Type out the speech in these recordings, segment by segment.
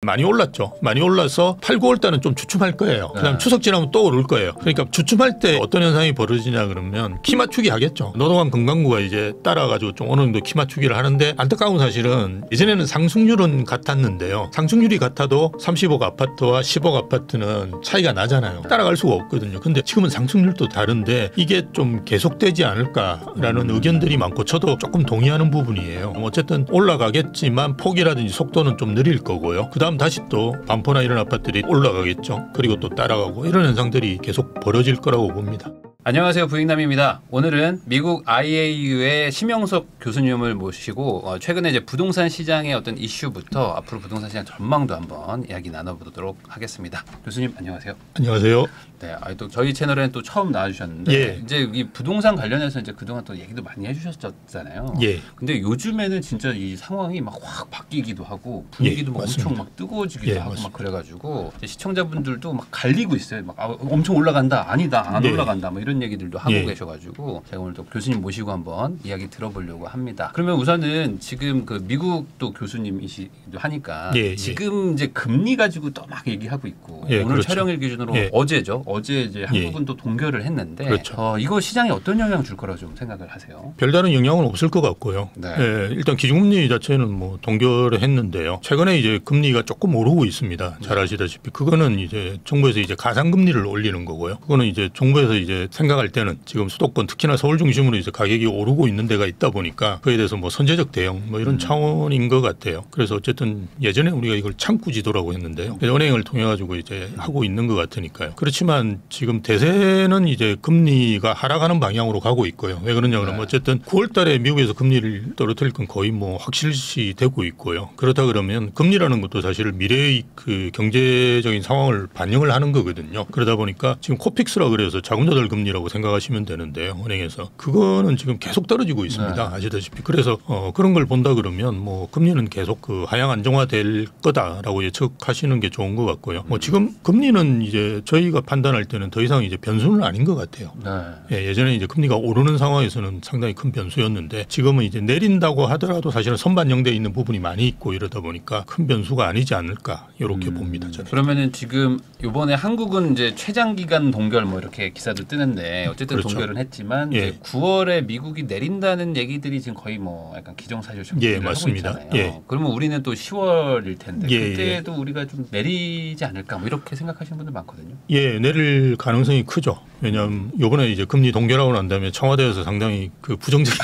많이 올랐죠. 많이 올라서 8, 9월 달은 좀 주춤할 거예요. 그다음 추석 지나면 또 오를 거예요. 그러니까 주춤할 때 어떤 현상이 벌어지냐 그러면 키 맞추기 하겠죠. 노동한 금강구가 이제 따라가지고 좀 어느 정도 키 맞추기를 하는데 안타까운 사실은 예전에는 상승률은 같았는데요. 상승률이 같아도 30억 아파트와 10억 아파트는 차이가 나잖아요. 따라갈 수가 없거든요. 근데 지금은 상승률도 다른데 이게 좀 계속되지 않을까라는 의견들이 많고 저도 조금 동의하는 부분이에요. 어쨌든 올라가겠지만 폭이라든지 속도는 좀 느릴 거고요. 그 다음 다시 또 반포나 이런 아파트들이 올라가겠죠. 그리고 또 따라가고 이런 현상들이 계속 벌어질 거라고 봅니다. 안녕하세요. 부익남입니다. 오늘은 미국 IAU의 심영석 교수님을 모시고 최근에 이제 부동산 시장의 어떤 이슈부터 앞으로 부동산 시장 전망도 한번 이야기 나눠보도록 하겠습니다. 교수님 안녕하세요. 안녕하세요. 네, 또 저희 채널에는 또 처음 나와주셨는데 예. 이제 이 부동산 관련해서 이제 그동안 또 얘기도 많이 해주셨잖아요. 예. 근데 요즘에는 진짜 이 상황이 막 확 바뀌기도 하고 분위기도 막 엄청 막 뜨거워지기도 하고 막 그래가지고 시청자분들도 막 갈리고 있어요. 막 엄청 올라간다, 아니다, 안 올라간다, 뭐 이런 얘기들도 하고 계셔가지고 제가 오늘 또 교수님 모시고 한번 이야기 들어보려고 합니다. 그러면 우선은 지금 그 미국도 교수님이시기도 하니까 지금 이제 금리 가지고 또 막 얘기하고 있고 오늘 그렇죠. 촬영일 기준으로 어제죠. 어제 이제 한국은 또 동결을 했는데 그렇죠. 이거 시장에 어떤 영향 줄 거라고 좀 생각을 하세요? 별다른 영향은 없을 것 같고요. 일단 기준금리 자체는 뭐 동결을 했는데요. 최근에 이제 금리가 조금 오르고 있습니다. 잘 아시다시피 그거는 이제 정부에서 이제 가상금리를 올리는 거고요. 그거는 이제 정부에서 이제 생각할 때는 지금 수도권 특히나 서울 중심으로 이제 가격이 오르고 있는 데가 있다 보니까 그에 대해서 뭐 선제적 대응 뭐 이런 차원인 것 같아요. 그래서 어쨌든 예전에 우리가 이걸 창구 지도라고 했는데요. 은행을 통해 가지고 이제 하고 있는 것 같으니까요. 그렇지만 지금 대세는 이제 금리가 하락하는 방향으로 가고 있고요. 왜 그러냐 그러면 어쨌든 9월 달에 미국에서 금리를 떨어뜨릴 건 거의 뭐 확실시 되고 있고요. 그렇다 그러면 금리라는 것도 사실 미래의 그 경제적인 상황을 반영을 하는 거거든요. 그러다 보니까 지금 코픽스라 그래서 자금조달 금리라고 생각하시면 되는데요. 은행에서 그거는 지금 계속 떨어지고 있습니다. 아시다시피 그래서 그런 걸 본다 그러면 뭐 금리는 계속 그 하향 안정화될 거다라고 예측하시는 게 좋은 것 같고요. 뭐 지금 금리는 이제 저희가 판단할 때는 더 이상 이제 변수는 아닌 것 같아요. 예전에 이제 금리가 오르는 상황에서는 상당히 큰 변수였는데 지금은 이제 내린다고 하더라도 사실은 선반영되어 있는 부분이 많이 있고 이러다 보니까 큰 변수가 아니지 않을까 이렇게 봅니다. 저는. 그러면은 지금 이번에 한국은 이제 최장기간 동결 뭐 이렇게 기사도 뜨는데 어쨌든 동결은 했지만 이제 9월에 미국이 내린다는 얘기들이 지금 거의 뭐 약간 기정사실처럼 하고 있잖아요. 그러면 우리는 또 10월일 텐데 그때도 우리가 좀 내리지 않을까 뭐 이렇게 생각하시는 분들 많거든요. 내릴 가능성이 크죠. 왜냐하면 이번에 이제 금리 동결하고 난 다음에 청와대에서 상당히 그 부정적인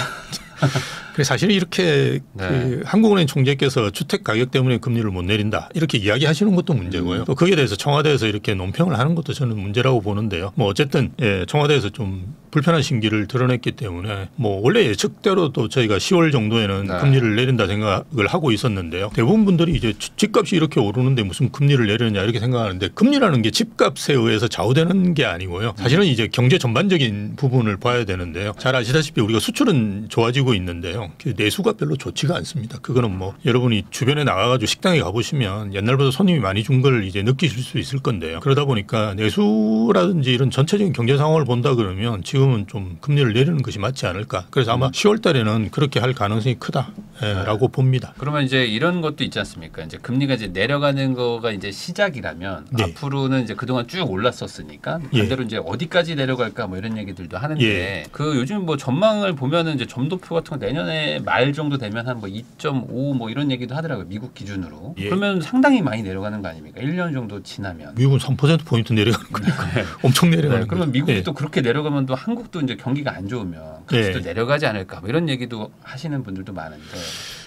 사실 이렇게 그 한국은행 총재께서 주택 가격 때문에 금리를 못 내린다 이렇게 이야기하시는 것도 문제고요. 또 거기에 대해서 청와대에서 이렇게 논평을 하는 것도 저는 문제라고 보는데요. 뭐 어쨌든 청와대에서 좀 불편한 심기를 드러냈기 때문에 뭐 원래 예측대로도 저희가 10월 정도에는 금리를 내린다 생각을 하고 있었는데요. 대부분 분들이 이제 집값이 이렇게 오르는데 무슨 금리를 내리느냐 이렇게 생각하는데 금리라는 게 집값에 의해서 좌우되는 게 아니고요. 사실은 이제 경제 전반적인 부분을 봐야 되는데요. 잘 아시다시피 우리가 수출은 좋아지고 있는데요. 내수가 별로 좋지가 않습니다. 그거는 뭐 여러분이 주변에 나가가지고 식당에 가보시면 옛날보다 손님이 많이 준 걸 이제 느끼실 수 있을 건데요. 그러다 보니까 내수라든지 이런 전체적인 경제 상황을 본다 그러면 지금은 좀 금리를 내리는 것이 맞지 않을까. 그래서 아마 10월 달에는 그렇게 할 가능성이 크다라고 봅니다. 그러면 이제 이런 것도 있지 않습니까? 이제 금리가 이제 내려가는 거가 이제 시작이라면 앞으로는 이제 그동안 쭉 올랐었으니까 반대로 이제 어디까지 내려갈까 뭐 이런 얘기들도 하는데 그 요즘 뭐 전망을 보면은 이제 점도표 같은 거 내년에 말 정도 되면 한 뭐 2.5 뭐 이런 얘기도 하더라고요. 미국 기준으로. 그러면 상당히 많이 내려가는 거 아닙니까? 1년 정도 지나면. 미국은 3%포인트 내려가는 거니까 엄청 내려가는 그러면 미국이 또 그렇게 내려가면 또 한국도 이제 경기가 안 좋으면 같이 또 내려가지 않을까 뭐 이런 얘기도 하시는 분들도 많은데.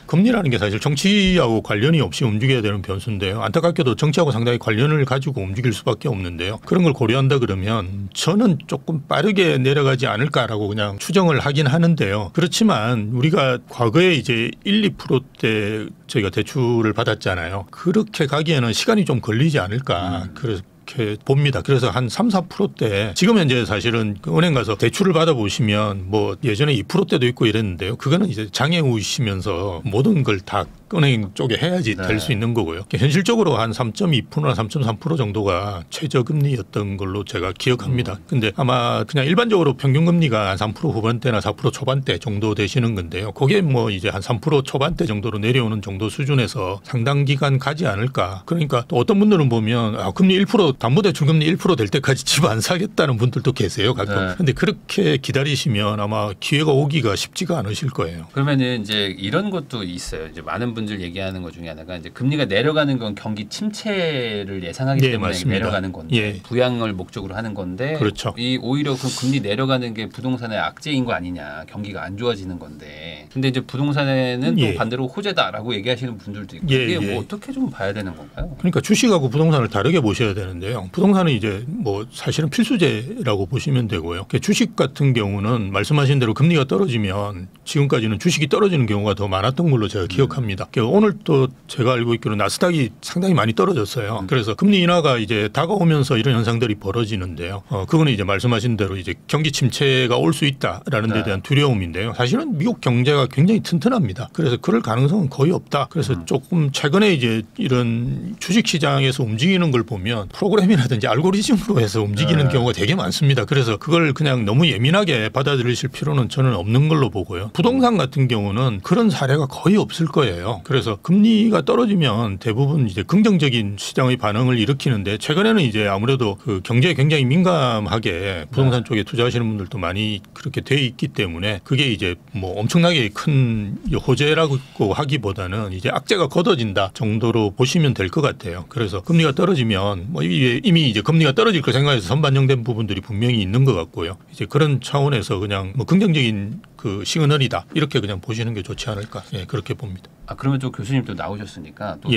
금리라는 게 사실 정치하고 관련이 없이 움직여야 되는 변수인데요. 안타깝게도 정치하고 상당히 관련을 가지고 움직일 수밖에 없는데요. 그런 걸 고려한다 그러면 저는 조금 빠르게 내려가지 않을까라고 그냥 추정을 하긴 하는데요. 그렇지만 우리가 과거에 이제 1, 2%대 저희가 대출을 받았잖아요. 그렇게 가기에는 시간이 좀 걸리지 않을까. 그래서 그렇게 봅니다. 그래서 한 3, 4%대 지금 현재 사실은 그 은행 가서 대출을 받아보시면 뭐 예전에 2%대도 있고 이랬는데요. 그거는 이제 장애 우시면서 모든 걸 다 은행 쪽에 해야지 될 수 있는 거고요. 현실적으로 한 3.2%나 3.3% 정도가 최저금리였던 걸로 제가 기억합니다. 근데 아마 그냥 일반적으로 평균금리가 한 3% 후반대나 4% 초반대 정도 되시는 건데요. 그게 뭐 이제 한 3% 초반대 정도로 내려오는 정도 수준에서 상당 기간 가지 않을까. 그러니까 또 어떤 분들은 보면 금리 1% 담보대출 금리 1% 될 때까지 집 안 사겠다는 분들도 계세요. 가끔. 근데 그렇게 기다리시면 아마 기회가 오기가 쉽지가 않으실 거예요. 그러면은 이제 이런 것도 있어요. 이제 많은 분들 얘기하는 것 중에 하나가 이제 금리가 내려가는 건 경기 침체를 예상하기 때문에 맞습니다. 내려가는 건데 부양을 목적으로 하는 건데 그렇죠. 이 오히려 그 금리 내려가는 게 부동산의 악재인 거 아니냐. 경기가 안 좋아지는 건데. 근데 이제 부동산에는 또 반대로 호재다라고 얘기하시는 분들도 있고 이게 뭐 어떻게 좀 봐야 되는 건가요? 그러니까 주식하고 부동산을 다르게 보셔야 되는데요. 부동산은 이제 뭐 사실은 필수제라고 보시면 되고요. 주식 같은 경우는 말씀하신 대로 금리가 떨어지면 지금까지는 주식이 떨어지는 경우가 더 많았던 걸로 제가 기억합니다. 오늘 또 제가 알고 있기로는 나스닥이 상당히 많이 떨어졌어요. 그래서 금리 인하가 이제 다가오면서 이런 현상들이 벌어지는데요. 그거는 이제 말씀하신 대로 이제 경기 침체가 올 수 있다라는 데 대한 두려움인데요. 사실은 미국 경제가 굉장히 튼튼합니다. 그래서 그럴 가능성은 거의 없다. 그래서 조금 최근에 이제 이런 주식 시장에서 움직이는 걸 보면 프로그램이라든지 알고리즘으로 해서 움직이는 경우가 되게 많습니다. 그래서 그걸 그냥 너무 예민하게 받아들이실 필요는 저는 없는 걸로 보고요. 부동산 같은 경우는 그런 사례가 거의 없을 거예요. 그래서 금리가 떨어지면 대부분 이제 긍정적인 시장의 반응을 일으키는데 최근에는 이제 아무래도 그 경제에 굉장히 민감하게 부동산 쪽에 투자하시는 분들도 많이 그렇게 돼 있기 때문에 그게 이제 뭐 엄청나게 큰 호재라고 하기보다는 이제 악재가 걷어진다 정도로 보시면 될 것 같아요. 그래서 금리가 떨어지면 뭐 이미 이제 금리가 떨어질 거 생각해서 선반영된 부분들이 분명히 있는 것 같고요. 이제 그런 차원에서 그냥 뭐 긍정적인 그 시그널이다 이렇게 그냥 보시는 게 좋지 않을까 그렇게 봅니다. 그러면 또 교수님 또 나오셨으니까 또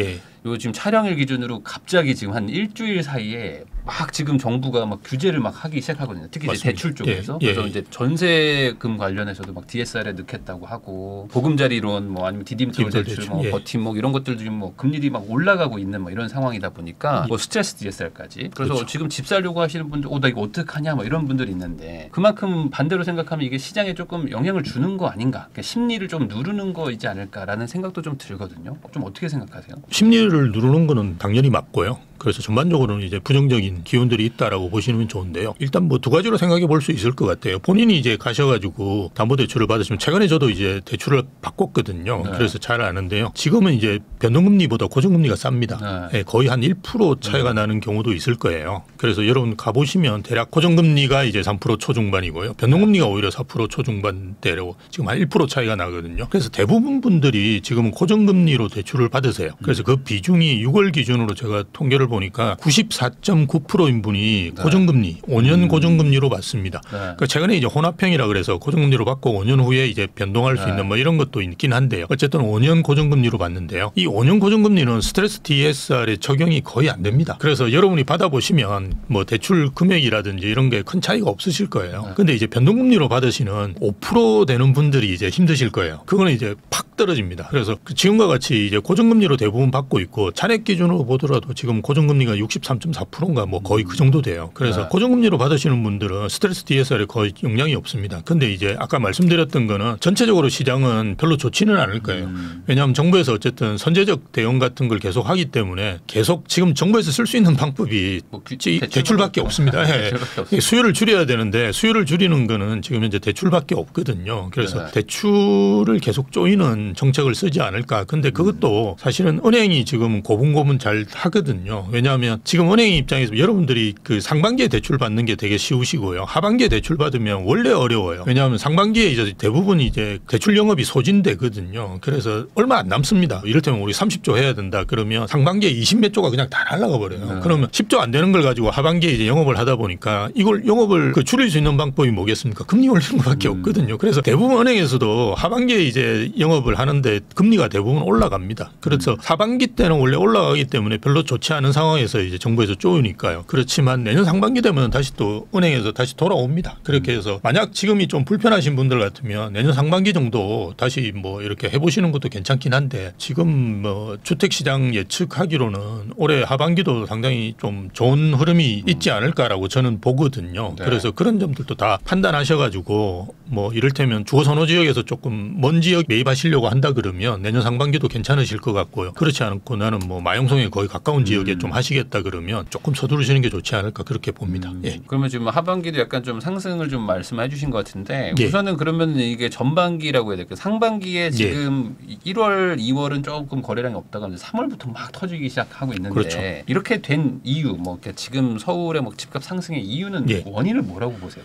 요 지금 촬영일 기준으로 갑자기 지금 한 일주일 사이에 막 지금 정부가 막 규제를 막 하기 시작하거든요. 특히 이제 대출 쪽에서. 그래서 이제 전세금 관련해서도 막 DSR에 넣겠다고 하고 보금자리론 뭐 아니면 디딤돌 대출 뭐 버팀목 이런 것들도 지금 뭐 금리들이 막 올라가고 있는 뭐 이런 상황이다 보니까 뭐 스트레스 DSR까지. 그래서 지금 집 살려고 하시는 분들 나 이거 어떡하냐 뭐 이런 분들이 있는데 그만큼 반대로 생각하면 이게 시장에 조금 영향을 주는 거 아닌가. 그러니까 심리를 좀 누르는 거이지 않을까라는 생각도 좀 들거든요. 좀 어떻게 생각하세요? 심리를 누르는 거는 당연히 맞고요. 그래서 전반적으로는 이제 부정적인 기운들이 있다라고 보시면 좋은데요. 일단 뭐 두 가지로 생각해 볼 수 있을 것 같아요. 본인이 이제 가셔가지고 담보대출을 받으시면 최근에 저도 이제 대출을 바꿨거든요. 그래서 잘 아는데요. 지금은 이제 변동금리보다 고정금리가 쌉니다. 거의 한 1% 차이가 나는 경우도 있을 거예요. 그래서 여러분 가보시면 대략 고정금리가 이제 3% 초중반이고요. 변동금리가 오히려 4% 초중반대로 지금 한 1% 차이가 나거든요. 그래서 대부분 분들이 지금은 고정금리로 대출을 받으세요. 그래서 그 비중이 6월 기준으로 제가 통계를 보니까 94.9%인 분이 고정금리 5년 고정금리로 받습니다. 그러니까 최근에 이제 혼합형이라 그래서 고정금리로 받고 5년 후에 이제 변동할 수 있는 뭐 이런 것도 있긴 한데요. 어쨌든 5년 고정금리로 받는데요. 이 5년 고정금리는 스트레스 DSR에 적용이 거의 안 됩니다. 그래서 여러분이 받아보시면 뭐 대출 금액이라든지 이런 게 큰 차이가 없으실 거예요. 근데 이제 변동금리로 받으시는 5% 되는 분들이 이제 힘드실 거예요. 그거는 이제 팍 떨어집니다. 그래서 지금과 같이 이제 고정금리로 대부분 받고 있고 잔액 기준으로 보더라도 지금 고정금리가 63.4%인가 뭐 거의 그 정도 돼요. 그래서 고정금리로 받으시는 분들은 스트레스 DSR에 거의 영향이 없습니다. 근데 이제 아까 말씀드렸던 거는 전체적으로 시장은 별로 좋지는 않을 거예요. 왜냐하면 정부에서 어쨌든 선제적 대응 같은 걸 계속 하기 때문에 계속 지금 정부에서 쓸 수 있는 방법이 뭐 대출밖에 없습니다. 수요를 줄여야 되는데 수요를 줄이는 거는 지금 현재 대출밖에 없거든요. 그래서 대출을 계속 조이는 정책을 쓰지 않을까. 근데 그것도 사실은 은행이 지금 고분고분 잘 하거든요. 왜냐하면 지금 은행 입장에서 여러분들이 그 상반기에 대출 받는 게 되게 쉬우시고요. 하반기에 대출 받으면 원래 어려워요. 왜냐하면 상반기에 이제 대부분 이제 대출 영업이 소진되거든요. 그래서 얼마 안 남습니다. 이를테면 우리 30조 해야 된다. 그러면 상반기에 20몇 조가 그냥 다 날아가 버려요. 그러면 10조 안 되는 걸 가지고 하반기에 이제 영업을 하다 보니까 이걸 영업을 줄일 수 있는 방법이 뭐겠습니까? 금리 올리는 것밖에 없거든요. 그래서 대부분 은행에서도 하반기에 이제 영업을 하는데 금리가 대부분 올라갑니다. 그래서 하반기 때는 원래 올라가기 때문에 별로 좋지 않은 상황에서 이제 정부에서 쪼으니까요. 그렇지만 내년 상반기 되면 다시 또 은행에서 다시 돌아옵니다. 그렇게 해서 만약 지금이 좀 불편하신 분들 같으면 내년 상반기 정도 다시 뭐 이렇게 해보시는 것도 괜찮긴 한데 지금 뭐 주택시장 예측하기로는 올해 하반기도 상당히 좀 좋은 흐름이 있지 않을까라고 저는 보거든요. 네. 그래서 그런 점들도 다 판단하셔가지고 뭐 이를테면 주거 선호 지역에서 조금 먼 지역 매입하시려고 한다 그러면 내년 상반기도 괜찮으실 것 같고요. 그렇지 않고 나는 뭐 마용성에 거의 가까운 지역에 좀 하시겠다 그러면 조금 서두르시는 게 좋지 않을까 그렇게 봅니다. 예. 그러면 지금 하반기도 약간 좀 상승을 좀 말씀해 주신 것 같은데 예. 우선은 그러면 이게 전반기라고 해야 될까요? 상반기에 지금 1월, 2월은 조금 거래량이 없다가 이제 3월부터 막 터지기 시작하고 있는데 그렇죠. 이렇게 된 이유, 뭐 이렇게 지금 서울의 뭐 집값 상승의 이유는 예. 원인을 뭐라고 보세요?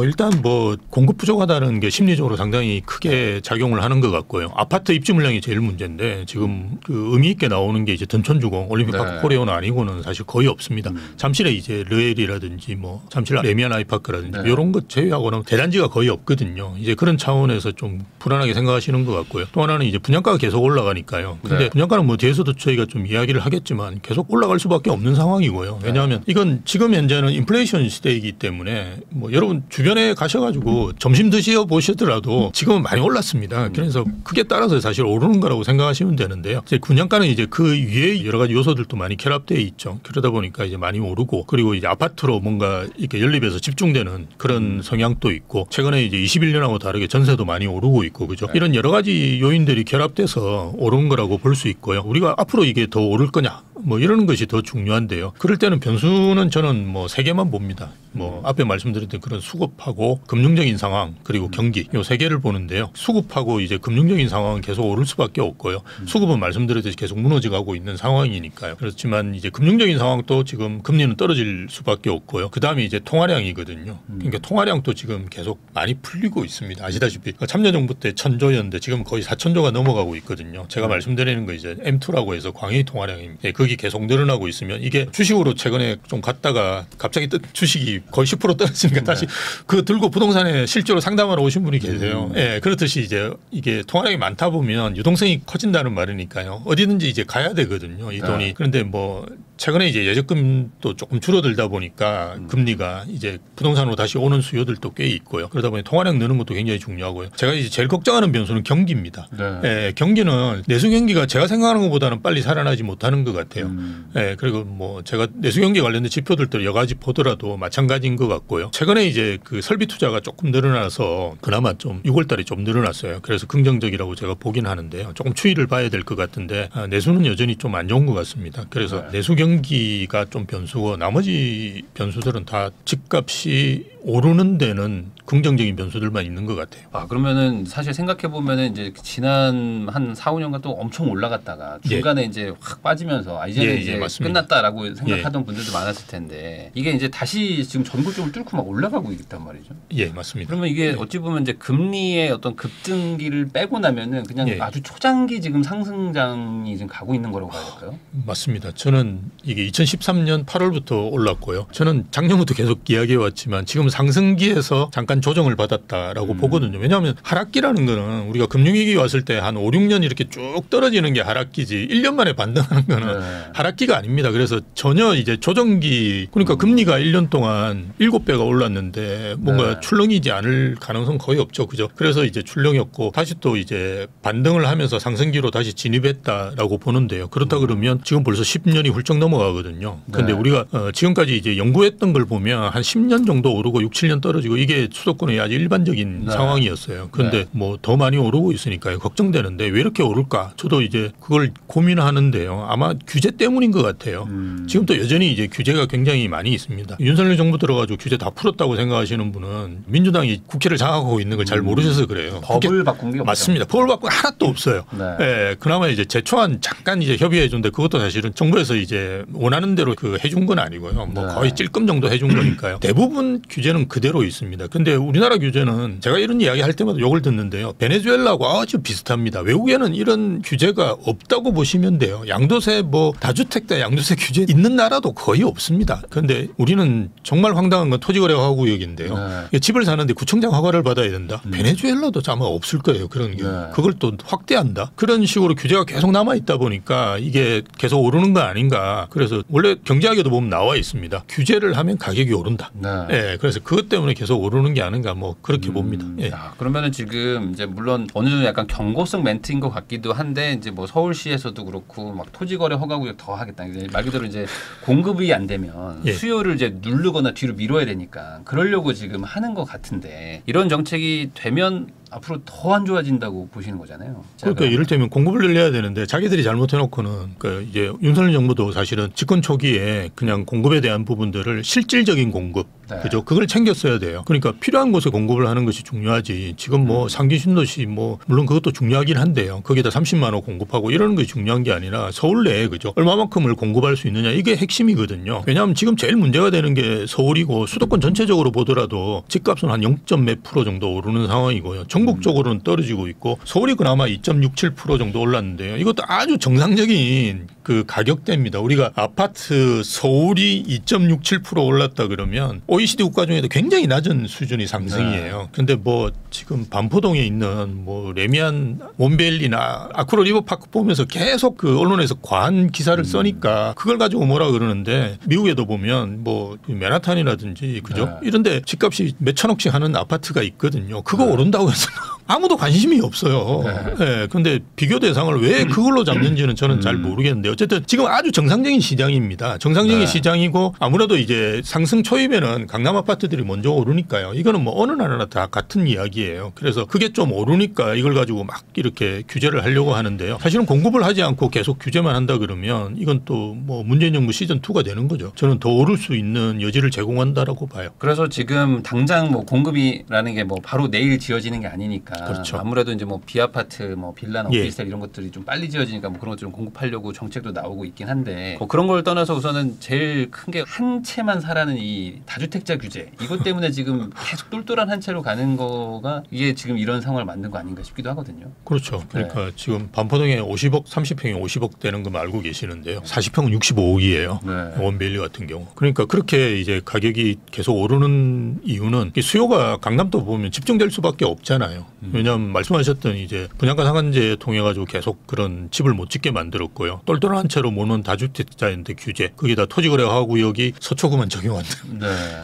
일단 뭐 공급 부족하다는 게 심리적으로 상당히 크게 작용을 하는 것 같고요. 아파트 입주 물량이 제일 문제인데 지금 그 의미 있게 나오는 게 이제 든촌주공, 올림픽파크 네. 코리아는 아니고는 사실 거의 없습니다. 잠실에 이제 르엘이라든지 뭐 잠실 레미안 아이파크라든지 네. 이런 것 제외하고는 대단지가 거의 없거든요. 이제 그런 차원에서 좀 불안하게 생각하시는 것 같고요. 또 하나는 이제 분양가가 계속 올라가니까요. 근데 네. 분양가는 뭐 뒤에서도 저희가 좀 이야기를 하겠지만 계속 올라갈 수밖에 없는 상황이고요. 왜냐하면 이건 지금 현재는 인플레이션 시대이기 때문에 뭐 여러분 주변에 가셔가지고 점심 드시어 보시더라도 지금은 많이 올랐습니다. 그래서 그게 따라서 사실 오르는 거라고 생각하시면 되는데요. 이제 분양가는 이제 그 위에 여러 가지 요소들도 많이 결합되어 있죠. 그러다 보니까 이제 많이 오르고 그리고 이제 아파트로 뭔가 이렇게 연립해서 집중되는 그런 성향도 있고 최근에 이제 21년하고 다르게 전세도 많이 오르고 있고 그죠. 이런 여러 가지 요인들이 결합돼서 오른 거라고 볼 수 있고요. 우리가 앞으로 이게 더 오를 거냐 뭐 이런 것이 더 중요한데요. 그럴 때는 변수는 저는 뭐 세 개만 봅니다. 뭐 앞에 말씀드렸던 그런 수급하고 금융적인 상황 그리고 경기 이 세 개를 보는데요. 수급하고 이제 금융적인 상황은 계속 오를 수밖에 없고요. 수급은 말씀드렸듯이 계속 무너져가고 있는 상황이니까요. 그렇지만 이제 금융적인 상황도 지금 금리는 떨어질 수밖에 없고요. 그 다음에 이제 통화량이거든요. 그러니까 통화량도 지금 계속 많이 풀리고 있습니다. 아시다시피 참여정부 때 1,000조였는데 지금 거의 4,000조가 넘어가고 있거든요. 제가 말씀드리는 거 이제 M2라고 해서 광의 통화량입니다. 예, 그게 계속 늘어나고 있으면 이게 주식으로 최근에 좀 갔다가 갑자기 주식이 거의 10% 떨어지니까 다시 그 들고 부동산에 실제로 상담하러 오신 분이 계세요. 예, 그렇듯이 이제 이게 통화량이 많다 보면 유동성이 커진다는 말이니까요. 어디든지 이제 가야 되거든요. 이 돈이. 그런데 뭐 최근에 이제 예적금도 조금 줄어들다 보니까 금리가 이제 부동산으로 다시 오는 수요들도 꽤 있고요. 그러다 보니 통화량 느는 것도 굉장히 중요하고요. 제가 이제 제일 걱정하는 변수는 경기입니다. 네. 예, 경기는 내수 경기가 제가 생각하는 것보다는 빨리 살아나지 못하는 것 같아요. 예, 그리고 뭐 제가 내수 경기 관련된 지표들도 여러 가지 보더라도 마찬가지인 것 같고요. 최근에 이제 그 설비 투자가 조금 늘어나서 그나마 좀 6월달에 좀 늘어났어요. 그래서 긍정적이라고 제가 보긴 하는데요. 조금 추이를 봐야 될 것 같은데 내수는 여전히 좀 안 좋은 것 같습니다. 그래서 내수 경기가 좀 변수고 나머지 변수들은 다 집값이 오르는 데는 긍정적인 변수들만 있는 것 같아요. 아, 그러면은 사실 생각해 보면은 이제 지난 한 4, 5년간 또 엄청 올라갔다가 중간에 이제 확 빠지면서 이제는 이제 맞습니다. 끝났다라고 생각하던 분들도 많았을 텐데 이게 이제 다시 지금 전고점을 뚫고 막 올라가고 있단 말이죠. 예, 맞습니다. 그러면 이게 어찌 보면 이제 금리의 어떤 급등기를 빼고 나면은 그냥 예. 아주 초장기 지금 상승장이 지금 가고 있는 거라고 봐야 될까요? 맞습니다. 저는 이게 2013년 8월부터 올랐고요. 저는 작년부터 계속 이야기해 왔지만 지금 상승기에서 잠깐 조정을 받았다라고 보거든요. 왜냐하면 하락기라는 거는 우리가 금융위기 왔을 때 한 5, 6년 이렇게 쭉 떨어지는 게 하락기지 1년 만에 반등하는 거는 하락기가 아닙니다. 그래서 전혀 이제 조정기 그러니까 금리가 1년 동안 7배가 올랐는데 뭔가 출렁이지 않을 가능성 거의 없죠. 그죠? 그래서 이제 출렁였고 다시 또 이제 반등을 하면서 상승기로 다시 진입했다라고 보는데요. 그렇다 그러면 지금 벌써 10년이 훌쩍 넘어가거든요. 그런데 우리가 지금까지 이제 연구했던 걸 보면 한 10년 정도 오르고 6, 7년 떨어지고 이게 수도권의 아주 일반적인 상황이었어요. 그런데 뭐 더 많이 오르고 있으니까요. 걱정되는데 왜 이렇게 오를까? 저도 이제 그걸 고민하는데요. 아마 규제 때문인 것 같아요. 지금도 여전히 이제 규제가 굉장히 많이 있습니다. 윤석열 정부 들어가지고 규제 다 풀었다고 생각하시는 분은 민주당이 국회를 장악하고 있는 걸 잘 모르셔서 그래요. 법을 바꾼 게 맞습니다. 법을 바꾼 하나도 없어요. 예, 그나마 이제 제초안 잠깐 이제 협의해 준데 그것도 사실은 정부에서 이제 이제 원하는 대로 그 해준 건 아니고요. 뭐 거의 찔끔 정도 해준 거니까요. 대부분 규제는 그대로 있습니다. 근데 우리나라 규제는 제가 이런 이야기 할 때마다 욕을 듣는데요. 베네수엘라하고 아주 비슷합니다. 외국에는 이런 규제가 없다고 보시면 돼요. 양도세 뭐 다주택자 양도세 규제 있는 나라도 거의 없습니다. 그런데 우리는 정말 황당한 건 토지거래허가구역인데요. 집을 사는데 구청장 허가를 받아야 된다. 베네수엘라도 아마 없을 거예요. 그런 게. 그걸 또 확대한다. 그런 식으로 규제가 계속 남아 있다 보니까 이게 계속 오르는 거 아닌가. 그래서 원래 경제학에도 보면 나와 있습니다. 규제를 하면 가격이 오른다. 네. 그래서 그것 때문에 계속 오르는 게 아닌가 뭐 그렇게 봅니다. 예. 그러면은 지금 이제 물론 어느 정도 약간 경고성 멘트인 것 같기도 한데 이제 뭐 서울시에서도 그렇고 막 토지거래 허가구역 더 하겠다. 이제 말 그대로 이제 공급이 안 되면 수요를 이제 누르거나 뒤로 밀어야 되니까 그러려고 지금 하는 것 같은데 이런 정책이 되면 앞으로 더 안 좋아진다고 보시는 거잖아요. 그러니까 이를테면 공급을 늘려야 되는데 자기들이 잘못해놓고는 그러니까 이제 윤석열 정부도 사실은 집권 초기에 그냥 공급에 대한 부분들을 실질적인 공급, 그죠? 그걸 챙겼어야 돼요. 그러니까 필요한 곳에 공급을 하는 것이 중요하지. 지금 뭐 상기 신도시 뭐 물론 그것도 중요하긴 한데요. 거기다 30만 호 공급하고 이러는 것이 중요한 게 아니라 서울 내에 그죠? 얼마만큼을 공급할 수 있느냐 이게 핵심이거든요. 왜냐하면 지금 제일 문제가 되는 게 서울이고 수도권 전체적으로 보더라도 집값은 한 0. 몇 % 정도 오르는 상황이고요. 전국적으로는 떨어지고 있고 서울이 그나마 2.67% 정도 올랐는데요. 이것도 아주 정상적인 그 가격대입니다. 우리가 아파트 서울이 2.67% 올랐다 그러면 OECD 국가 중에도 굉장히 낮은 수준의 상승이에요. 그런데 뭐 지금 반포동에 있는 뭐 레미안 몬베일리나 아크로 리버파크 보면서 계속 그 언론에서 과한 기사를 써니까 그걸 가지고 뭐라 그러는데 미국에도 보면 뭐 맨하탄이라든지 그죠? 이런데 집값이 몇 천억씩 하는 아파트가 있거든요. 그거 오른다고 해서 아무도 관심이 없어요. 네. 그런데 비교 대상을 왜 그걸로 잡는지는 저는 잘 모르겠는데 어쨌든 지금 아주 정상적인 시장입니다. 정상적인 시장이고 아무래도 이제 상승 초입에는 강남 아파트들이 먼저 오르니까요. 이거는 뭐 어느 나라나 다 같은 이야기예요. 그래서 그게 좀 오르니까 이걸 가지고 막 이렇게 규제를 하려고 하는데요. 사실은 공급을 하지 않고 계속 규제만 한다 그러면 이건 또 뭐 문재인 정부 시즌 2가 되는 거죠. 저는 더 오를 수 있는 여지를 제공한다라고 봐요. 그래서 지금 당장 뭐 공급이라는 게 뭐 바로 내일 지어지는 게 아니니까 그렇죠. 아무래도 이제 뭐 비아파트, 뭐 빌라나 오피스텔 이런 것들이 좀 빨리 지어지니까 뭐 그런 것 좀 공급하려고 정책도 나오고 있긴 한데 뭐 그런 걸 떠나서 우선은 제일 큰 게 한 채만 사라는 이 다주택자 규제 이것 때문에 지금 계속 똘똘한 한 채로 가는 거가 이게 지금 이런 상황을 만든 거 아닌가 싶기도 하거든요. 그렇죠. 그러니까 지금 반포동에 50억, 30평이 50억 되는 거 알고 계시는데요. 40평은 65억이에요. 원베일리 같은 경우. 그러니까 그렇게 이제 가격이 계속 오르는 이유는 수요가 강남도 보면 집중될 수밖에 없잖아요. 왜냐하면 말씀하셨던 이제 분양가 상한제 통해 가지고 계속 그런 집을 못 짓게 만들었고요. 똘똘한 채로 모는 다주택자인데 규제. 거기다 토지거래허가구역이 서초구만 적용한다.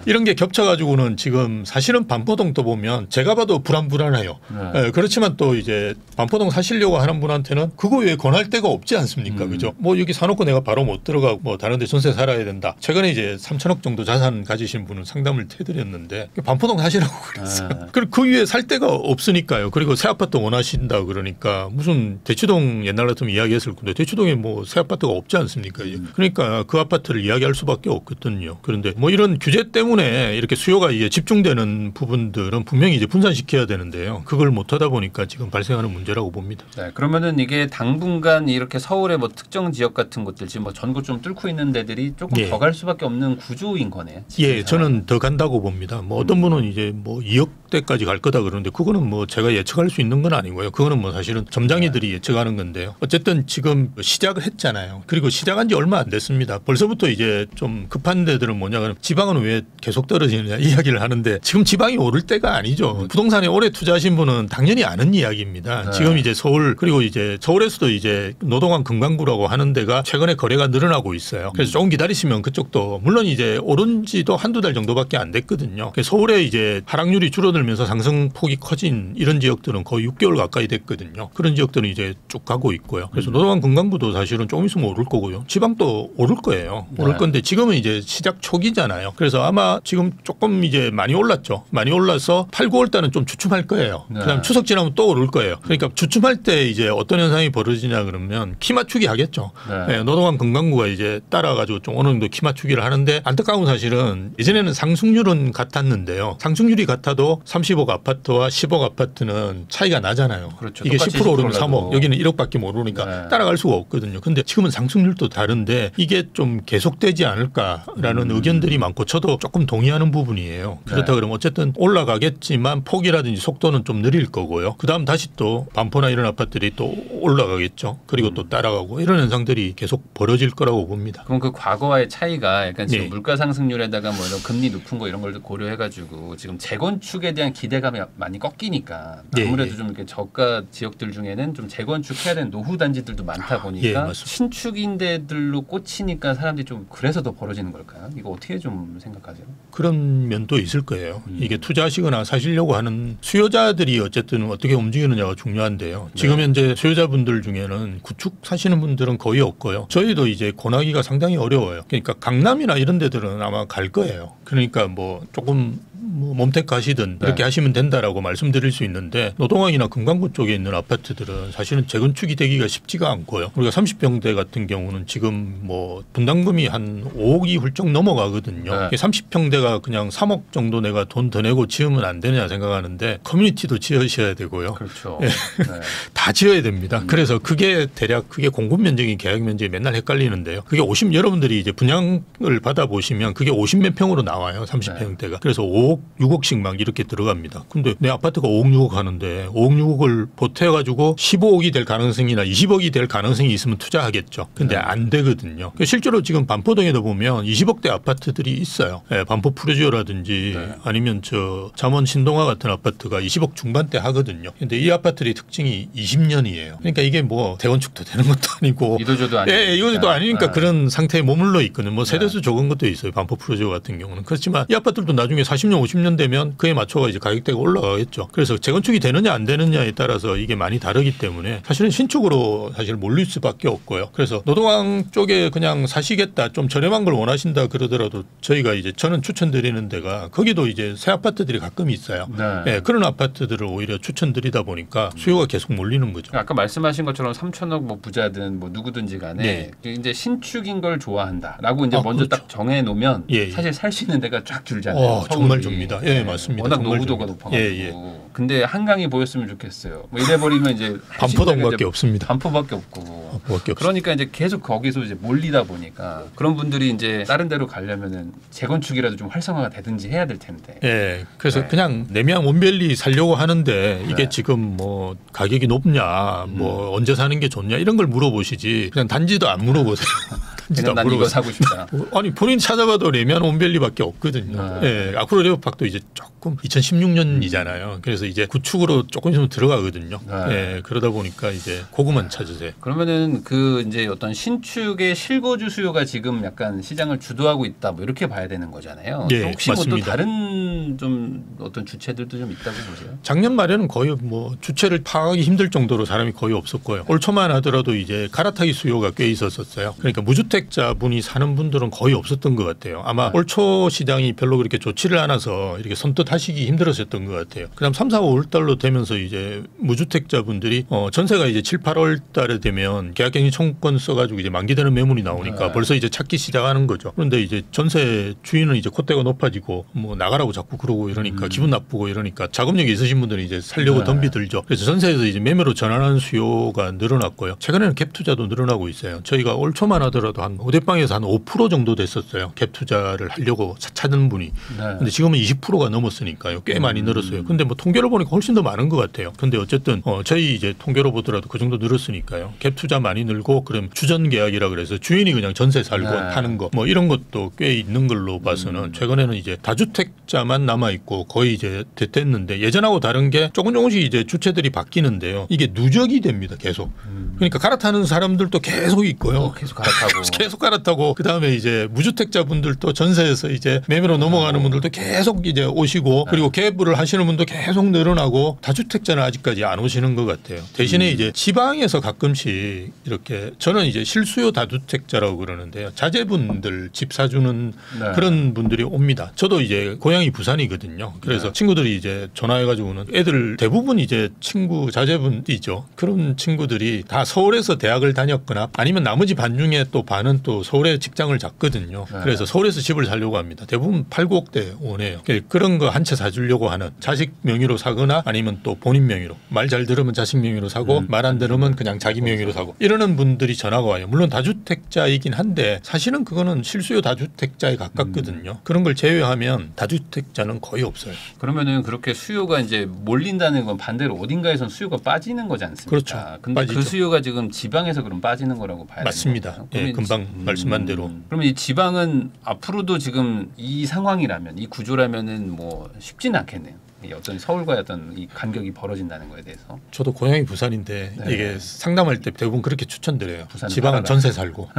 이런 게 겹쳐가지고는 지금 사실은 반포동도 보면 제가 봐도 불안해요. 그렇지만 또 이제 반포동 사시려고 하는 분한테는 그거 왜 권할 데가 없지 않습니까? 그죠? 뭐 여기 사놓고 내가 바로 못 들어가고 뭐 다른 데 전세 살아야 된다. 최근에 이제 3천억 정도 자산 가지신 분은 상담을 해드렸는데 반포동 사시라고 그랬어요. 그리고 그 위에 살 데가 없으니까요. 그리고 새 아파트 원하신다 그러니까 무슨 대치동 옛날 같으면 이야기했을 건데 대치동에 뭐 새 아파트가 없지 않습니까? 그러니까 그 아파트를 이야기할 수밖에 없거든요. 그런데 뭐 이런 규제 때문에 이렇게 수요가 이제 집중되는 부분들은 분명히 이제 분산시켜야 되는데요. 그걸 못하다 보니까 지금 발생하는 문제라고 봅니다. 네, 그러면은 이게 당분간 이렇게 서울의 뭐 특정 지역 같은 곳들 지금 뭐 전국 좀 뚫고 있는 데들이 조금 더 갈 수밖에 없는 구조인 거네요. 예, 저는 더 간다고 봅니다. 뭐 어떤 분은 이제 뭐 2억대까지 갈 거다 그러는데 그거는 뭐 제가 예측할 수 있는 건 아니고요. 그거는 뭐 사실은 점장이들이 예측하는 건데요. 어쨌든 지금 시작을 했잖아요. 그리고 시작한 지 얼마 안 됐습니다. 벌써부터 이제 좀 급한 데들은 뭐냐, 지방은 왜 계속 떨어지느냐 이야기를 하는데 지금 지방이 오를 때가 아니죠. 부동산에 오래 투자하신 분은 당연히 아는 이야기입니다. 지금 이제 서울 그리고 이제 서울에서도 이제 노동안 금강구라고 하는 데가 최근에 거래가 늘어나고 있어요. 그래서 조금 기다리시면 그쪽도 물론 이제 오른 지도 한두 달 정도밖에 안 됐거든요. 서울에 이제 하락률이 줄어들면서 상승폭이 커진 이런 지역들은 거의 6개월 가까이 됐거든요. 그런 지역들은 이제 쭉 가고 있고요. 그래서 노동안 금강구도 사실은 조금 있으면 오를 거고요. 지방도 오를 거예요. 오를 건데 지금은 이제 시작 초기잖아요. 그래서 아마 지금 조금 이제 많이 올랐죠. 많이 올라서 8, 9월 달은 좀 주춤할 거예요. 그다음 추석 지나면 또 오를 거예요. 그러니까 주춤할 때 이제 어떤 현상이 벌어지냐 그러면 키 맞추기 하겠죠. 노동안 금강구가 이제 따라가지고 좀 어느 정도 키 맞추기를 하는데 안타까운 사실은 예전에는 상승률은 같았는데요. 상승률이 같아도 30억 아파트와 10억 아파트는 차이가 나잖아요. 그렇죠. 이게 10% 오르면 3억, 여기는 1억밖에 모르니까 네. 따라갈 수가 없거든요. 근데 지금은 상승률도 다른데 이게 좀 계속되지 않을까라는 의견들이 많고 저도 조금 동의하는 부분이에요. 그렇다 그러면 어쨌든 올라가겠지만 폭이라든지 속도는 좀 느릴 거고요. 그다음 다시 또 반포나 이런 아파트들이 또 올라가겠죠. 그리고 또 따라가고 이런 현상들이 계속 벌어질 거라고 봅니다. 그럼 그 과거와의 차이가 약간 지금 네. 물가 상승률에다가 뭐 이런 금리 높은 거 이런 걸 고려해가지고 지금 재건축에 대한 기대감이 많이 꺾이니까 네. 아무래도 좀 이렇게 저가 지역들 중에는 좀 재건축해야 되는 노후 단지들도 많다 보니까 맞습니다. 신축인데들로 꽂히니까 사람들이 좀 그래서 더 벌어지는 걸까요? 이거 어떻게 좀 생각하세요? 그런 면도 있을 거예요. 이게 투자하시거나 사시려고 하는 수요자들이 어쨌든 어떻게 움직이느냐가 중요한데요. 지금 현재 수요자분들 중에는 구축 사시는 분들은 거의 없고요. 저희도 이제 권하기가 상당히 어려워요. 그러니까 강남이나 이런 데들은 아마 갈 거예요. 그러니까 뭐 조금 뭐 몸택 가시든 이렇게 하시면 된다라고 말씀드릴 수 있는데 노동항이나 금강구 쪽에 있는 아파트들은 사실은 재건축이 되기가 쉽지가 않고요. 우리가 30평대 같은 경우는 지금 뭐 분담금이 한 5억이 훌쩍 넘어가거든요. 30평대가 그냥 3억 정도 내가 돈 더 내고 지으면 안 되냐 생각하는데 커뮤니티도 지으셔야 되고요. 그렇죠. 다 지어야 됩니다. 그래서 그게 대략 그게 공급 면적이 계약 면적이 맨날 헷갈리는데요. 그게 여러분들이 이제 분양을 받아 보시면 그게 50몇 평으로 나와요. 30평대가. 그래서 5억, 6억씩 막 이렇게 들어갑니다. 근데 내 아파트가 5억, 6억 하는데 5억, 6억을 보태가지고 15억이 될 가능성이나 20억이 될 가능성이 있으면 투자하겠죠. 근데 안 되거든요. 실제로 지금 반포동에도 보면 20억대 아파트들이 있어요. 반포 프루지오라든지 아니면 저 잠원 신동아 같은 아파트가 20억 중반대 하거든요. 근데 이 아파트의 특징이 20년이에요. 그러니까 이게 뭐 대건축도 되는 것도 아니고 이도저도 아니고. 이도저도 아니니까 그런 상태에 머물러 있거든요. 뭐 세대수 적은 것도 있어요. 반포 프루지오 같은 경우는. 그렇지만 이 아파트들도 나중에 40년, 50년 되면 그에 맞춰가 이제 가격대가 올라가겠죠. 그래서 재건축이 되느냐 안 되느냐에 따라서 이게 많이 다르기 때문에 사실은 신축으로 사실 몰릴 수밖에 없고요. 그래서 노동항 쪽에 그냥 사시겠다, 좀 저렴한 걸 원하신다 그러더라도 저희가 이제 저는 추천드리는 데가 거기도 이제 새 아파트들이 가끔 있어요. 그런 아파트들을 오히려 추천드리다 보니까 수요가 계속 몰리는 거죠. 아까 말씀하신 것처럼 3천억 뭐 부자든 뭐 누구든지 간에 이제 신축인 걸 좋아한다라고 이제 먼저 그렇죠. 딱 정해 놓으면 사실 살 수 있는 데가 쫙 줄잖아요. 정말 줍니다. 맞습니다. 워낙 노후도가 높아가지고. 근데 한강이 보였으면 좋겠어요. 뭐 이래버리면 이제 반포동밖에 없습니다. 반포밖에 없고. 그러니까 이제 계속 거기서 이제 몰리다 보니까 그런 분들이 이제 다른 데로 가려면은 재건축이라도 좀 활성화가 되든지 해야 될 텐데. 그래서 그냥 내미양 원밸리 살려고 하는데 이게 지금 뭐 가격이 높냐, 뭐 언제 사는 게 좋냐 이런 걸 물어보시지 그냥 단지도 안 물어보세요. 그냥 난 이거 사고 싶다. 아니 본인 찾아봐도 레미안 원밸리밖에 없거든요. 아쿠로 레오파크도 이제 조금 2016년이잖아요. 그래서 이제 구축으로 조금 있으면 들어가거든요. 그러다 보니까 이제 그거만 찾으세요. 그러면은 그 이제 어떤 신축의 실거주 수요가 지금 약간 시장을 주도하고 있다, 뭐 이렇게 봐야 되는 거잖아요. 혹시 뭐 또 다른 좀 어떤 주체들도 좀 있다고 보세요? 작년 말에는 거의 뭐 주체를 파악하기 힘들 정도로 사람이 거의 없었고요. 올 초만 하더라도 이제 갈아타기 수요가 꽤 있었어요. 그러니까 무주택자분이 사는 분들은 거의 없었던 것 같아요. 아마 올 초 시장이 별로 그렇게 좋지를 않아서 이렇게 선뜻 하시기 힘들었었던 것 같아요. 그다음 3, 4, 5월 달로 되면서 이제 무주택자분들이 전세가 이제 7, 8월 달에 되면 계약갱신 청구권 써가지고 이제 만기되는 매물이 나오니까 벌써 이제 찾기 시작하는 거죠. 그런데 이제 전세 주인은 이제 콧대가 높아지고 뭐 나가라고 자꾸 그러고 이러니까 기분 나쁘고 이러니까 자금력이 있으신 분들은 이제 살려고 덤비들죠. 그래서 전세에서 이제 매매로 전환하는 수요가 늘어났고요. 최근에는 갭 투자도 늘어나고 있어요. 저희가 올 초만 하더라도 한 오대방에서 한 5% 정도 됐었어요. 갭 투자를 하려고 찾는 분이. 근데 지금은 20%가 넘었으니까요. 꽤 많이 늘었어요. 근데 뭐 통계로 보니까 훨씬 더 많은 것 같아요. 근데 어쨌든 저희 이제 통계로 보더라도 그 정도 늘었으니까요. 갭 투자 많이 늘고 그럼 주전 계약이라 그래서 주인이 그냥 전세 살고 하는 거 뭐 이런 것도 꽤 있는 걸로 봐서는 최근에는 이제 다주택자만 남아 있고 거의 이제 됐는데 예전하고 다른 게 조금씩 이제 주체들이 바뀌는데요. 이게 누적이 됩니다. 계속. 그러니까 갈아타는 사람들도 계속 있고요. 계속 갈아타고. 계속 갈아타고 그다음에 이제 무주택자분들도 전세에서 이제 매매로 넘어가는 분들도 계속 이제 오시고 그리고 갭을 하시는 분도 계속 늘어나고 다주택자는 아직까지 안 오시는 것 같아요. 대신에 이제 지방에서 가끔씩 이렇게 저는 이제 실수요 다주택자라고 그러는데요. 자제분들 집 사주는 그런 분들이 옵니다. 저도 이제 고향이 부산이거든요. 그래서 친구들이 이제 전화해가지고는 애들 대부분 이제 친구 자제분이죠. 그런 친구들이 다 서울에서 대학을 다녔거나 아니면 나머지 반 중에 또 반은 또 서울에 직장을 잡거든요. 그래서 서울에서 집을 살려고 합니다. 대부분 8, 9억대 오네요. 그런 거 한 채 사주려고 하는 자식 명의로 사거나 아니면 또 본인 명의로 말 잘 들으면 자식 명의로 사고 말 안 들으면 그냥 자기 명의로 사고 이러는 분들이 전화가 와요. 물론 다주택자이긴 한데 사실은 그거는 실수요 다주택자에 가깝거든요. 그런 걸 제외하면 다주택자는 거의 없어요. 그러면은 그렇게 수요가 이제 몰린다는 건 반대로 어딘가에선 수요가 빠지는 거지 않습니까? 그렇죠. 근데 빠지죠. 그 수요가 지금 지방에서 그럼 빠지는 거라고 봐야 맞습니다. 예, 금방 말씀한 대로. 그러면 이 지방은 앞으로도 지금 이 상황이라면 이 구조라면은 뭐 쉽지는 않겠네요. 이 어떤 서울과의 어떤 이 간격이 벌어진다는 거에 대해서. 저도 고향이 부산인데 네. 이게 상담할 때 대부분 그렇게 추천드려요. 지방은 살아라. 전세 살고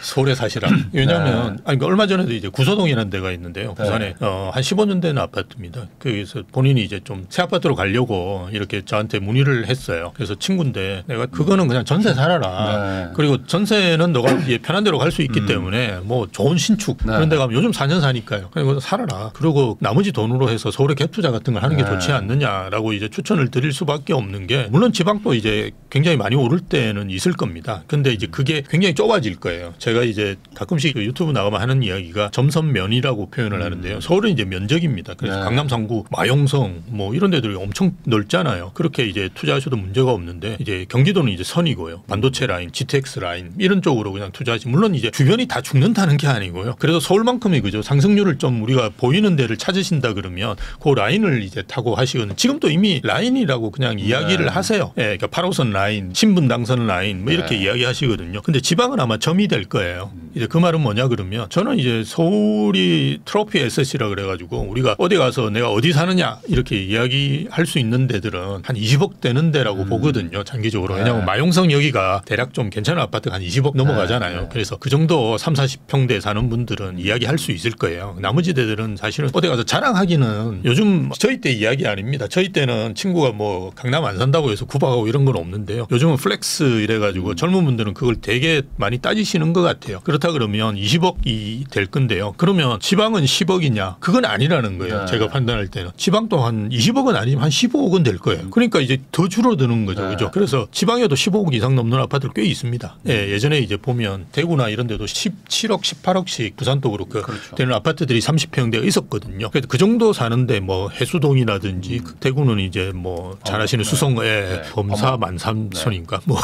서울에 사시라. 왜냐하면 아니, 그러니까 얼마 전에도 이제 구서동이라는 데가 있는데요. 부산에 한 15년 된 아파트입니다. 거기서 본인이 이제 좀 새 아파트로 가려고 이렇게 저한테 문의를 했어요. 그래서 친구인데 내가 그거는 그냥 전세 살아라. 그리고 전세는 너가 이제 편한 대로 갈 수 있기 때문에 뭐 좋은 신축 그런 데 가면 요즘 4년 사니까요. 그리고 살아라. 그리고 나머지 돈으로 해서 서울에 투자 같은 걸 하는 게 좋지 않느냐라고 이제 추천을 드릴 수밖에 없는 게 물론 지방도 이제 굉장히 많이 오를 때는 있을 겁니다. 근데 이제 그게 굉장히 좁아질 거예요. 제가 이제 가끔씩 유튜브 나가면 하는 이야기가 점선면이라고 표현을 하는데요. 서울은 이제 면적입니다. 그래서 강남 3구, 마용성 뭐 이런 데들이 엄청 넓잖아요. 그렇게 이제 투자하셔도 문제가 없는데 이제 경기도는 이제 선이고요. 반도체 라인, GTX 라인 이런 쪽으로 그냥 투자하지. 물론 이제 주변이 다 죽는다는 게 아니고요. 그래도 서울만큼이 그죠. 상승률을 좀 우리가 보이는 데를 찾으신다 그러면 그 라인을 이제 타고 하시거든요. 지금 또 이미 라인이라고 그냥 이야기를 하세요. 예, 그러니까 8호선 라인, 신분당선 라인 뭐 이렇게 이야기하시거든요. 근데 지방은 아마 점이 될 거예요. 이제 그 말은 뭐냐 그러면 저는 이제 서울이 트로피 SS라 그래가지고 우리가 어디 가서 내가 어디 사느냐 이렇게 이야기할 수 있는 데들은 한 20억 되는 데라고 보거든요. 장기적으로. 왜냐하면 마용성 여기가 대략 좀 괜찮은 아파트가 한 20억 넘어가잖아요. 그래서 그 정도 3, 40평대 사는 분들은 이야기할 수 있을 거예요. 나머지 데들은 사실은 어디 가서 자랑하기는 요즘 저희 때 이야기 아닙니다. 저희 때는 친구가 뭐 강남 안 산다고 해서 구박하고 이런 건 없는데요. 요즘은 플렉스 이래가지고 젊은 분들은 그걸 되게 많이 따지시는 것 같아요. 그렇다 그러면 20억이 될 건데요. 그러면 지방은 10억이냐? 그건 아니라는 거예요. 제가 판단할 때는. 지방도 한 20억은 아니지만 한 15억은 될 거예요. 그러니까 이제 더 줄어드는 거죠. 그죠? 그래서 지방에도 15억 이상 넘는 아파트들 꽤 있습니다. 예, 예전에 이제 보면 대구나 이런 데도 17억, 18억씩 부산도 그렇고 되는 아파트들이 30평대가 있었거든요. 그래서 그 정도 사는데 뭐 해수동이라든지 대구는 이제 뭐 잘 아시는 수성에 범사 만삼선인가 뭐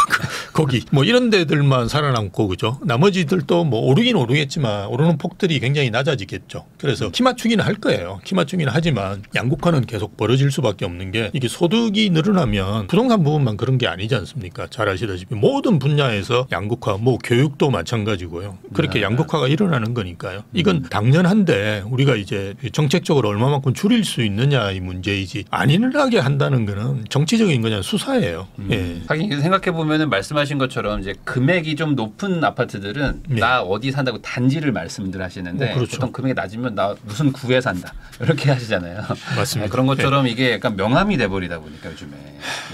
거기 뭐 이런 데들만 살아남고 그죠. 나머지들도 뭐 오르긴 오르겠지만 오르는 폭들이 굉장히 낮아지겠죠. 그래서 키 맞추기는 할 거예요. 키 맞추기는 하지만 양극화는 계속 벌어질 수밖에 없는 게 이게 소득이 늘어나면 부동산 부분만 그런 게 아니지 않습니까? 잘 아시다시피 모든 분야에서 양극화 뭐 교육도 마찬가지고요. 그렇게 양극화가 일어나는 거니까요. 이건 당연한데 우리가 이제 정책적으로 얼마만큼 줄일 수 있느냐의 문제이지 안 일어나게 한다는 거는 정치적인 그냥 수사예요. 예. 하긴 생각해 보면은 말씀하신 것처럼 이제 금액이 좀 높은 아파트들은 나 어디 산다고 단지를 말씀들 하시는데 그렇죠. 보통 금액이 낮으면 나 무슨 구에 산다 이렇게 하시잖아요. 맞습니다. 그런 것처럼 이게 약간 명함이 돼버리다 보니까 요즘에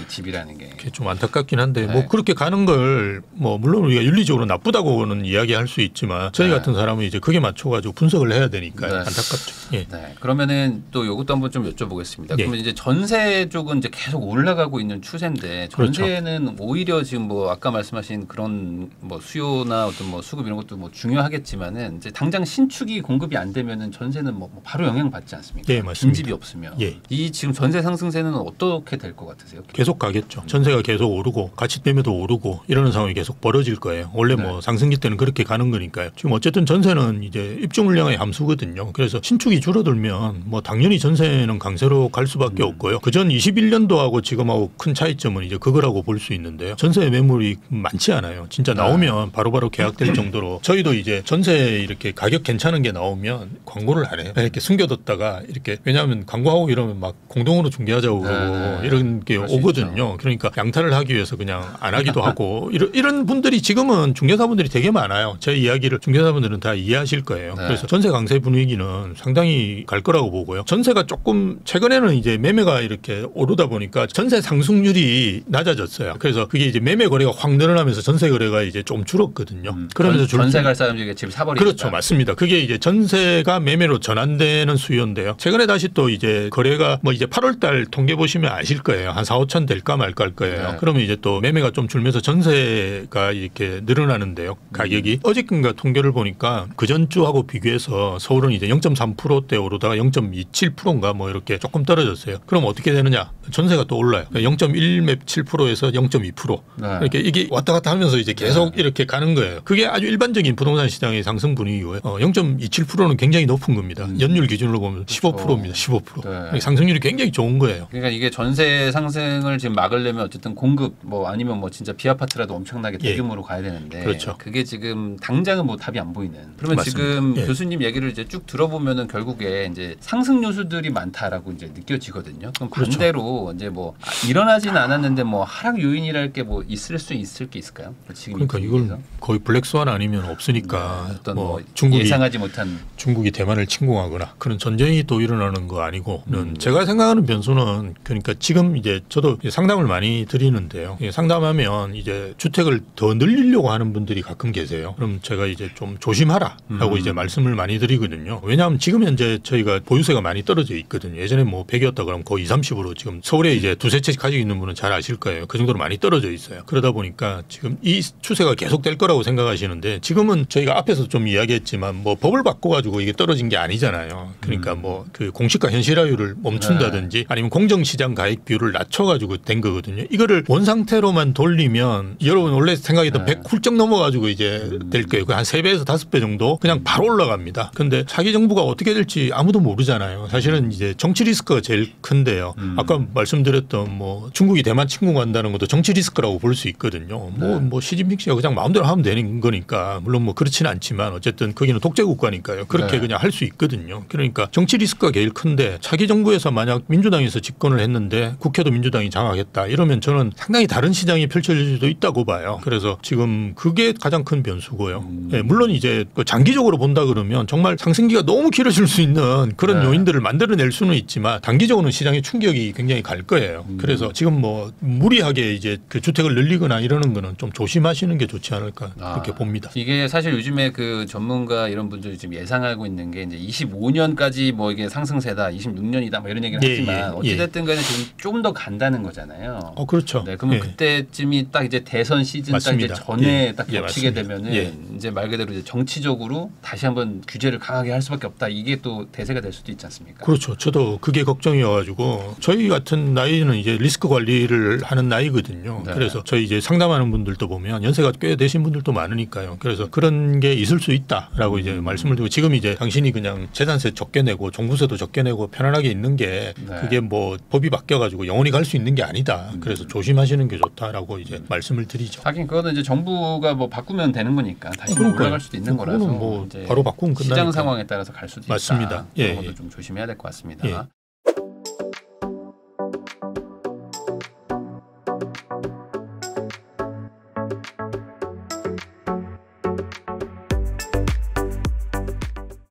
이 집이라는 게 좀 안타깝긴 한데 뭐 그렇게 가는 걸 뭐 물론 우리가 윤리적으로 나쁘다고는 이야기할 수 있지만 저희 같은 사람은 이제 그게 맞춰가지고 분석을 해야 되니까요. 안타깝죠. 예. 네. 그러면은 또 이것도 한번 좀 여쭤보겠습니다. 그러면 이제 전세 쪽은 이제 계속 올라가고 있는 추세인데 전세는 그렇죠. 오히려 지금 뭐 아까 말씀하신 그런 뭐 수요나 어떤 뭐 수급 이런 것도 뭐 중요하겠지만은 이제 당장 신축이 공급이 안 되면은 전세는 뭐 바로 영향 받지 않습니까? 예, 맞습니다. 빈집이 없으면 예. 이 지금 전세 상승세는 어떻게 될 것 같으세요? 계속 가겠죠. 전세가 계속 오르고 가치 매매도 오르고 이러는 상황이 계속 벌어질 거예요. 원래 뭐 상승기 때는 그렇게 가는 거니까요. 지금 어쨌든 전세는 이제 입주 물량의 함수거든요. 그래서 신축이 줄어들면 뭐 당연히 전세는 강세로 갈 수밖에 없고요. 그전 21년도하고 지금하고 큰 차이점은 이제 그거라고 볼 수 있는데요. 전세 매물이 많지 않아요. 진짜 나오면 바로바로 계약될 정도로 저희도 이제 전세 이렇게 가격 괜찮은 게 나오면 광고를 안 해요. 이렇게 숨겨뒀다가 이렇게 왜냐하면 광고하고 이러면 막 공동으로 중개하자고 그러고 이런 게 오거든요. 그러니까 양탈을 하기 위해서 그냥 안 하기도 하고 이런 분들이 지금은 중개사분들이 되게 많아요. 제 이야기를 중개사분들은 다 이해하실 거예요. 그래서 전세 강세 분위기는 상당히 갈 거라고 보고요. 전세가 조금 최근에는 이제 매매가 이렇게 오르다 보니까 전세 상승률이 낮아졌어요. 그래서 그게 이제 매매 거래가 확 늘어나면서 전세 거래가 이제 좀 줄었거든요. 그러면서 전세 갈 사람 중에 집을 사버리니까. 그렇죠, 맞습니다. 그게 이제 전세가 매매로 전환되는 수요인데요. 최근에 다시 또 이제 거래가 뭐 이제 8월달 통계 보시면 아실 거예요. 한 4, 5천 될까 말까 할 거예요. 네. 그러면 이제 또 매매가 좀 줄면서 전세가 이렇게 늘어나는데요. 가격이 어저께인가 통계를 보니까 그 전주하고 비교해서 서울은 이제 0.3%대 오르다가 0.27%인가 뭐 이렇게 조금 떨어졌어요. 그럼 어떻게 되느냐? 전세가 또 올라요. 0.177%에서 0.2%. 네. 이렇게 이게 왔다 갔다 하면서 이제 계속 이렇게 가는 거예요. 그게 아주 일반적인 부동산 시장의 상승 분위기고요. 0.27%는 굉장히 높은 겁니다. 연율 기준으로 보면 15%입니다. 15%. 네. 상승률이 굉장히 좋은 거예요. 그러니까 이게 전세 상승을 지금 막으려면 어쨌든 공급 뭐 아니면 뭐 진짜 비아파트라도 엄청나게 대규모로 가야 되는데 그렇죠. 그게 지금 당장은 뭐 답이 안 보이는. 그러면 맞습니다. 지금 예. 교수님 얘기를 이제 쭉 들어보면은 결국에 이제 상승 요소들이 많다라고 이제 느껴지거든요. 그럼 그렇죠. 반대로 이제 뭐 일어나지는 않았는데 뭐 하락 요인이랄 게 뭐 있을 게 있을까요? 지금 그러니까 이건 거의 블랙스완 아니면 없으니까 어떤 뭐 중국이 예상하지 못한 중국이 대만을 침공하거나 그런 전쟁이 또 일어나는 거 아니고는 제가 생각하는 변수는 그러니까 지금 이제 저도 상담을 많이 드리는데요. 상담하면 이제 주택을 더 늘리려고 하는 분들이 가끔 계세요. 그럼 제가 이제 좀 조심하라라고 이제 말씀을 많이 드리거든요. 왜냐하면 지금 현재 저희가 보유세가 많이 떨어져 있거든요. 예전에 뭐 100이었다 그러면 거의 20, 30으로 지금 서울에 이제 두세 채 가지고 있는 분은 잘 아실 거예요. 그 정도로 많이 떨어져 있어요. 그러다 보니까 지금 이 추세가 계속될 거라고 생각하시는데 지금은 저희가 앞에서 좀 이야기했지만 뭐 법을 바꿔가지고 이게 떨어진 게 아니잖아요. 그러니까 뭐 그 공시가 현실화율을 멈춘다든지 아니면 공정시장 가액 비율을 낮춰가지고 된 거거든요. 이거를 원 상태로만 돌리면 여러분 원래 생각했던 100 훌쩍 넘어가지고 이제 될 거예요. 한 3배에서 5배 정도 그냥 바로 올라갑니다. 근데 차기 정부가 어떻게 될지 아무도 모르잖아요. 사실은 이제 정치 리스크가 제일 큰데요. 아까 말씀드렸던 뭐 중국이 대만 침공한다는 것도 정치 리스크라고 볼 수 있거든요. 뭐 시진핑 씨가 그냥 마음대로 하면 되는 거니까 물론 뭐 그렇지는 않지만 어쨌든 거기는 독재 국가니까요. 그렇게 그냥 할 수 있거든요. 그러니까 정치 리스크가 제일 큰데 차기 정부에서 만약 민주당에서 집권을 했는데 국회도 민주당이 장악했다 이러면 저는 상당히 다른 시장이 펼쳐질 수도 있다고 봐요. 그래서 지금 그게 가장 큰 변수고요. 네, 물론 이제 장기적으로 본다 그러면 정말 상승기가 너무 길어질 수 있는 그런 요인들을 만들어낼 수는 있지만 단기적으로는 시장의 충격이 굉장히 갈 거예요. 그래서 지금 뭐 무리하게 이제 그 주택을 늘리거나 이러는 거는 좀 조심하시는 게 좋지 않을까 그렇게 봅니다. 이게 사실 요즘에 그 전문가 이런 분들이 지금 예상하고 있는 게 이제 25년까지 뭐 이게 상승세다, 26년이다 뭐 이런 얘기를 하지만 어찌됐든 간에 지금 조금 더 간다는 거잖아요. 그렇죠. 네, 그러면 그때쯤이 딱 이제 대선 시즌 맞습니다. 딱 이제 전에 딱 겹치게 맞습니다. 되면은 이제 말 그대로 이제 정치적으로 다시 한번 규제를 강하게 할 수밖에 없다. 이게 또 대세가 될 수도 있지 않습니까? 그렇죠. 저도 그게 걱정이어가지고 저희 같은 나이는 이제 리스크 관리를 하는 나이거든요. 네. 그래서 저희 이제 상담하는 분들도 보면 연세가 꽤 되신 분들도 많으니까요. 그래서 그런 게 있을 수 있다라고 이제 말씀을 드리고 지금 이제 당신이 그냥 재산세 적게 내고 종부세도 적게 내고 편안하게 있는 게 그게 뭐 법이 바뀌어가지고 영원히 갈 수 있는 게 아니다. 그래서 조심하시는 게 좋다라고 이제 말씀을 드리죠. 하긴 그거는 이제 정부가 뭐 바꾸면 되는 거니까 다시 뭐 올라갈 수도 있는 거라서 뭐 이제 바로 바꾸면 끝나니까. 시장 상황에 따라서 갈 수도 있다. 맞습니다. 그런 것도 좀 조심해야 될 것 같습니다.